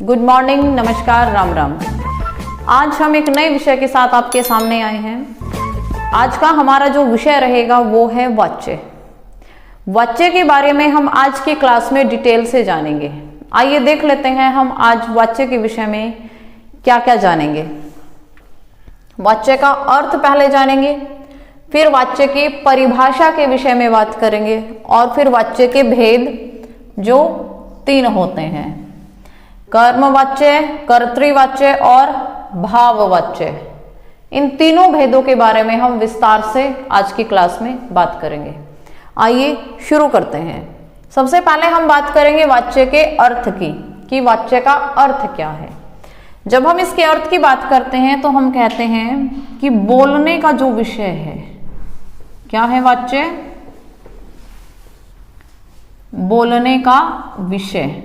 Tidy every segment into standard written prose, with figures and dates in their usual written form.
Good morning, नमस्कार, राम राम। आज हम एक नए विषय के साथ आपके सामने आए हैं। आज का हमारा जो विषय रहेगा वो है वाच्य। वाच्य के बारे में हम आज की क्लास में डिटेल से जानेंगे। आइए देख लेते हैं हम आज वाच्य के विषय में क्या क्या जानेंगे। वाच्य का अर्थ पहले जानेंगे, फिर वाच्य की परिभाषा के विषय में बात करेंगे और फिर वाच्य के भेद जो 3 होते हैं, कर्मवाच्य, कर्तृवाच्य और भाववाच्य। इन तीनों भेदों के बारे में हम विस्तार से आज की क्लास में बात करेंगे। आइए शुरू करते हैं। सबसे पहले हम बात करेंगे वाच्य के अर्थ की, कि वाच्य का अर्थ क्या है। जब हम इसके अर्थ की बात करते हैं तो हम कहते हैं कि बोलने का जो विषय है, क्या है वाच्य? बोलने का विषय।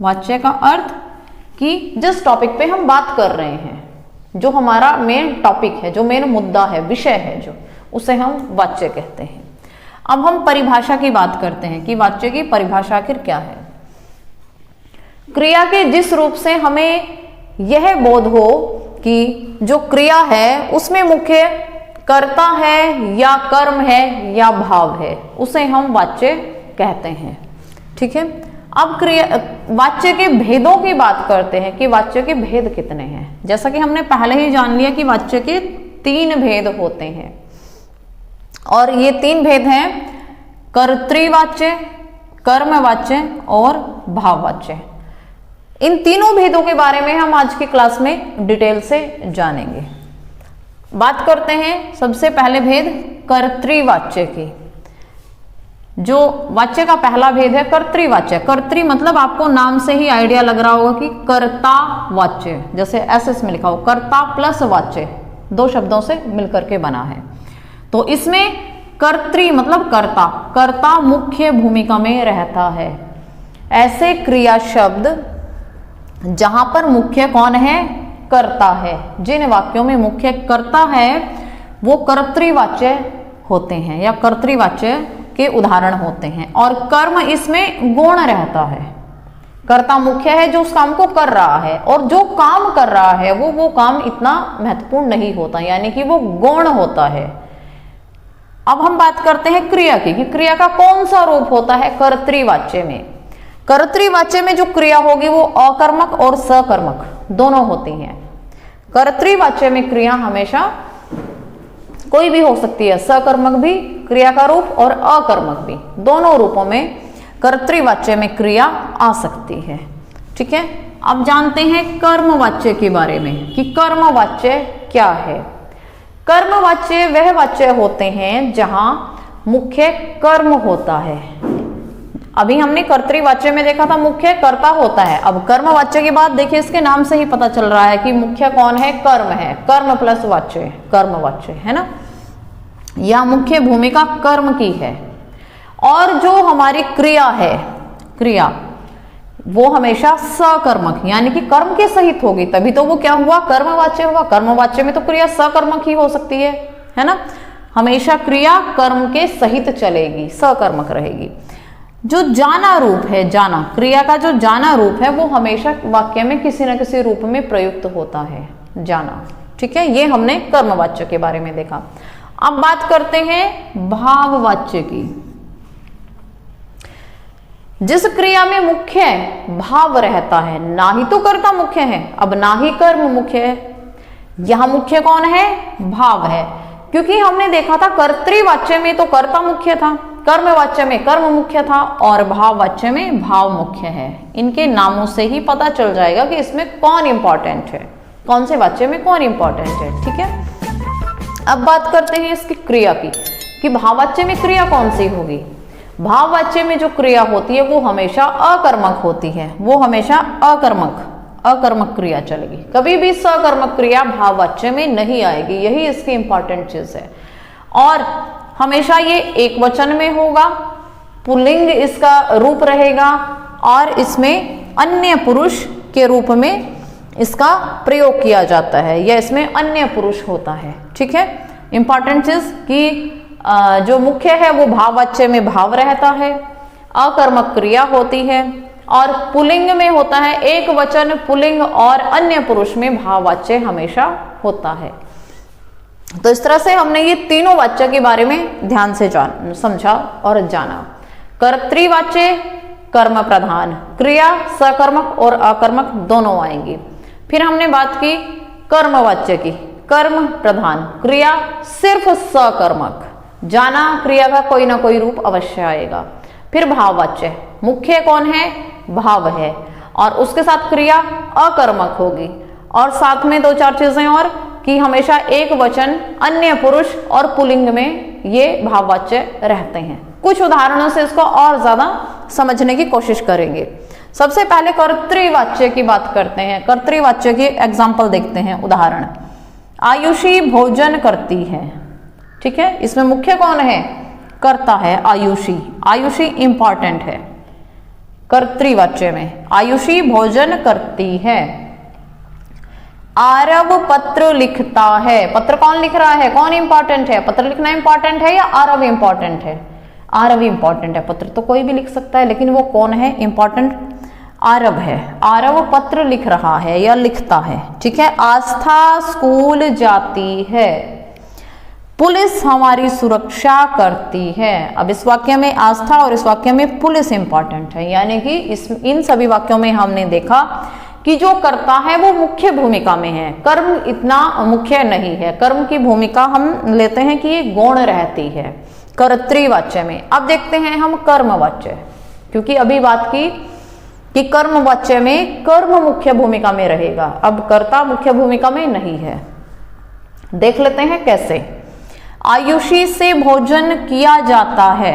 वाच्य का अर्थ कि जिस टॉपिक पे हम बात कर रहे हैं, जो हमारा मेन टॉपिक है, जो मेन मुद्दा है, विषय है, जो उसे हम वाच्य कहते हैं। अब हम परिभाषा की बात करते हैं कि वाच्य की परिभाषा आखिर क्या है। क्रिया के जिस रूप से हमें यह बोध हो कि जो क्रिया है उसमें मुख्य कर्ता है या कर्म है या भाव है, उसे हम वाच्य कहते हैं। ठीक है। अब क्रिया वाच्य के भेदों की बात करते हैं कि वाच्य के भेद कितने हैं। जैसा कि हमने पहले ही जान लिया कि वाच्य के 3 भेद होते हैं, और ये 3 भेद हैं कर्तृवाच्य, कर्मवाच्य और भाववाच्य। इन तीनों भेदों के बारे में हम आज की क्लास में डिटेल से जानेंगे। बात करते हैं सबसे पहले भेद कर्तृवाच्य की। जो वाच्य का पहला भेद है कर्तृवाच्य। कर्तृ मतलब आपको नाम से ही आइडिया लग रहा होगा कि कर्ता वाच्य, जैसे एसएस में लिखा हो, कर्ता प्लस वाच्य 2 शब्दों से मिलकर के बना है। तो इसमें कर्तृ मतलब कर्ता, कर्ता मुख्य भूमिका में रहता है। ऐसे क्रिया शब्द जहां पर मुख्य कौन है? कर्ता है। जिन वाक्यों में मुख्य कर्ता है वो कर्तृवाच्य होते हैं या कर्तृवाच्य के उदाहरण होते हैं। और कर्म इसमें गौण रहता है। कर्ता मुख्य है जो उस काम को कर रहा है, और जो काम कर रहा है वो काम इतना महत्वपूर्ण नहीं होता, यानी कि वो गौण होता है। अब हम बात करते हैं क्रिया की, कि क्रिया का कौन सा रूप होता है कर्तृवाच्य में। कर्तृवाच्य में जो क्रिया होगी वो अकर्मक और सकर्मक दोनों होती हैं। कर्तृवाच्य में क्रिया हमेशा कोई भी हो सकती है, सकर्मक भी क्रिया का रूप और अकर्मक भी, दोनों रूपों में कर्तृवाच्य में क्रिया आ सकती है। ठीक है। अब जानते हैं कर्मवाच्य के बारे में कि कर्मवाच्य क्या है। कर्मवाच्य वह वाच्य होते हैं जहां मुख्य कर्म होता है। अभी हमने कर्तृवाच्य में देखा था मुख्य कर्ता होता है। अब कर्मवाच्य की बात देखिए, इसके नाम से ही पता चल रहा है कि मुख्य कौन है? कर्म है। कर्म प्लस वाच्य, कर्मवाच्य है ना। यह मुख्य भूमिका कर्म की है। और जो हमारी क्रिया है, क्रिया वो हमेशा सकर्मक यानी कि कर्म के सहित होगी, तभी तो वो क्या हुआ? कर्मवाच्य हुआ। कर्मवाच्य में तो क्रिया सकर्मक ही हो सकती है ना। हमेशा क्रिया कर्म के सहित चलेगी, सकर्मक रहेगी। जो जाना रूप है, जाना क्रिया का जो जाना रूप है वो हमेशा वाक्य में किसी न किसी रूप में प्रयुक्त होता है, जाना। ठीक है। ये हमने कर्मवाच्य के बारे में देखा। अब बात करते हैं भाववाच्य की। जिस क्रिया में मुख्य भाव रहता है, ना ही तो कर्ता मुख्य है, अब ना ही कर्म मुख्य है, यहां मुख्य कौन है? भाव है। क्योंकि हमने देखा था कर्तृवाच्य में तो कर्ता मुख्य था, कर्मवाच्य में कर्म मुख्य था, और भाववाच्य में भाव मुख्य है। इनके नामों से ही पता चल जाएगा कि इसमें कौन इंपॉर्टेंट है, कौन से वाच्य में कौन इंपॉर्टेंट है। ठीक है। अब बात करते हैं इसकी क्रिया की, कि भाववाच्य में क्रिया कौन सी होगी। भाववाच्य में जो क्रिया होती है वो हमेशा अकर्मक होती है, वो हमेशा अकर्मक क्रिया चलेगी। कभी भी सकर्मक क्रिया भाववाच्य में नहीं आएगी, यही इसकी इंपॉर्टेंट चीज है। और हमेशा ये एक वचन में होगा, पुल्लिंग इसका रूप रहेगा, और इसमें अन्य पुरुष के रूप में इसका प्रयोग किया जाता है, या इसमें अन्य पुरुष होता है। ठीक है। इंपॉर्टेंट चीज कि जो मुख्य है वो भाववाच्य में भाव रहता है, अकर्मक क्रिया होती है, और पुल्लिंग में होता है एक वचन पुल्लिंग और अन्य पुरुष में भाववाच्य हमेशा होता है। तो इस तरह से हमने ये तीनों वाच्य के बारे में ध्यान से समझा और जाना। कर्तृवाच्य कर्म प्रधान, क्रिया सकर्मक और अकर्मक दोनों आएंगी। फिर हमने बात की कर्मवाच्य की, कर्म प्रधान, क्रिया सिर्फ सकर्मक, जाना क्रिया का कोई ना कोई रूप अवश्य आएगा। फिर भाववाच्य, मुख्य कौन है, भाव है, और उसके साथ क्रिया अकर्मक होगी, और साथ में दो चार चीजें और कि हमेशा एक वचन अन्य पुरुष और पुल्लिंग में ये भाववाच्य रहते हैं। कुछ उदाहरणों से इसको और ज्यादा समझने की कोशिश करेंगे। सबसे पहले कर्तृवाच्य की बात करते हैं। कर्तृवाच्य की एग्जाम्पल देखते हैं, उदाहरण। आयुषी भोजन करती है, ठीक है, इसमें मुख्य कौन है, कर्ता है, आयुषी। आयुषी इंपॉर्टेंट है कर्तृवाच्य में, आयुषी भोजन करती है। आरव पत्र लिखता है, पत्र कौन लिख रहा है, कौन इंपॉर्टेंट है, पत्र लिखना इंपॉर्टेंट है या आरव इंपॉर्टेंट है, आरव इंपॉर्टेंट है। पत्र तो कोई भी लिख सकता है, लेकिन वो कौन है, इंपॉर्टेंट आरव है। आरव पत्र लिख रहा है या लिखता है, ठीक है। आस्था स्कूल जाती है। पुलिस हमारी सुरक्षा करती है। अब इस वाक्य में आस्था और इस वाक्य में पुलिस इंपॉर्टेंट है, यानी कि इन सभी वाक्यों में हमने देखा कि जो कर्ता है वो मुख्य भूमिका में है, कर्म इतना मुख्य नहीं है। कर्म की भूमिका हम लेते हैं कि ये गौण रहती है कर्तृवाच्य में। अब देखते हैं हम कर्मवाच्य, क्योंकि अभी बात की कि कर्मवाच्य में कर्म मुख्य भूमिका में रहेगा, अब कर्ता मुख्य भूमिका में नहीं है। देख लेते हैं कैसे। आयुषी से भोजन किया जाता है,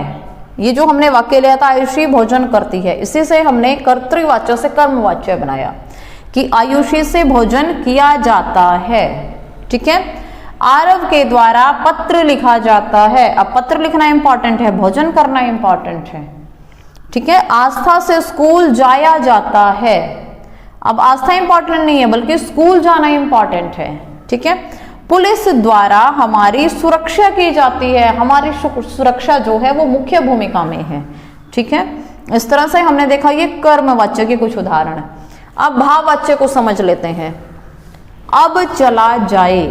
ये जो हमने वाक्य लिया था आयुषी भोजन करती है, इसी से हमने कर्तृवाच्य से कर्मवाच्य बनाया कि आयुषी से भोजन किया जाता है, ठीक है। आरव के द्वारा पत्र लिखा जाता है। अब पत्र लिखना इंपॉर्टेंट है, भोजन करना इंपॉर्टेंट है, ठीक है। आस्था से स्कूल जाया जाता है। अब आस्था इंपॉर्टेंट नहीं है, बल्कि स्कूल जाना इंपॉर्टेंट है, ठीक है। पुलिस द्वारा हमारी सुरक्षा की जाती है। हमारी सुरक्षा जो है वो मुख्य भूमिका में है, ठीक है। इस तरह से हमने देखा ये कर्मवाच्य के कुछ उदाहरण। अब भाववाच्य को समझ लेते हैं। अब चला जाए,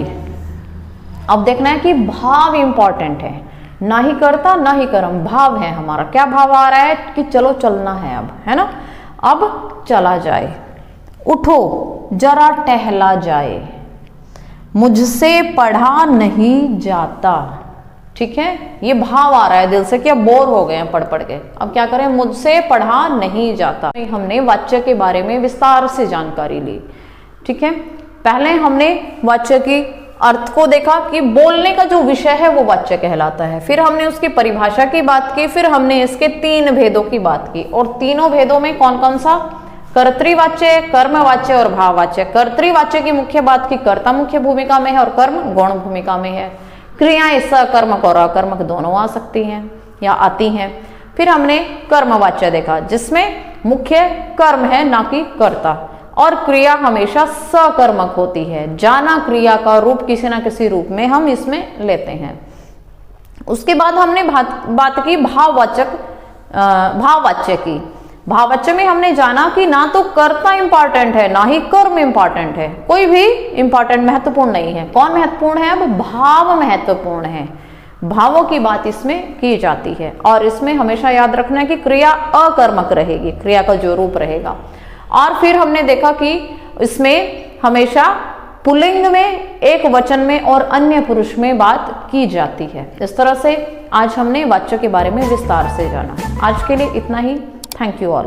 अब देखना है कि भाव इंपॉर्टेंट है, ना ही कर्ता ना ही कर्म, भाव है हमारा। क्या भाव आ रहा है कि चलो चलना है अब, है ना। अब चला जाए। उठो जरा टहला जाए। मुझसे पढ़ा नहीं जाता, ठीक है। ये भाव आ रहा है दिल से कि अब बोर हो गए हैं पढ़ पढ़ के, अब क्या करें, मुझसे पढ़ा नहीं जाता। हमने वाच्य के बारे में विस्तार से जानकारी ली, ठीक है। पहले हमने वाच्य की अर्थ को देखा कि बोलने का जो विषय है वो वाच्य कहलाता है। फिर हमने उसकी परिभाषा की बात की, फिर हमने इसके 3 भेदों की बात की, और तीनों भेदों में कौन कौन सा, कर्तृवाच्य, कर्मवाच्य और भाववाच्य। कर्तृवाच्य की मुख्य बात की कर्ता मुख्य भूमिका में है और कर्म गौण भूमिका में है। क्रियाएं सकर्मक और अकर्मक दोनों आ सकती हैं या आती हैं। फिर हमने कर्मवाच्य देखा जिसमें मुख्य कर्म है ना कि कर्ता, और क्रिया हमेशा सकर्मक होती है। जाना क्रिया का रूप किसी ना किसी रूप में हम इसमें लेते हैं। उसके बाद हमने बात की भाववाच्य की। भाववाच्य में हमने जाना कि ना तो कर्ता इंपॉर्टेंट है ना ही कर्म इंपॉर्टेंट है, कोई भी इंपॉर्टेंट महत्वपूर्ण नहीं है। कौन महत्वपूर्ण है, अब भाव महत्वपूर्ण है। भावों की बात इसमें की जाती है, और इसमें हमेशा याद रखना है कि क्रिया अकर्मक रहेगी, क्रिया का जो रूप रहेगा। और फिर हमने देखा कि इसमें हमेशा पुल्लिंग में, एक वचन में और अन्य पुरुष में बात की जाती है। इस तरह से आज हमने वाच्य के बारे में विस्तार से जाना। आज के लिए इतना ही। Thank you all.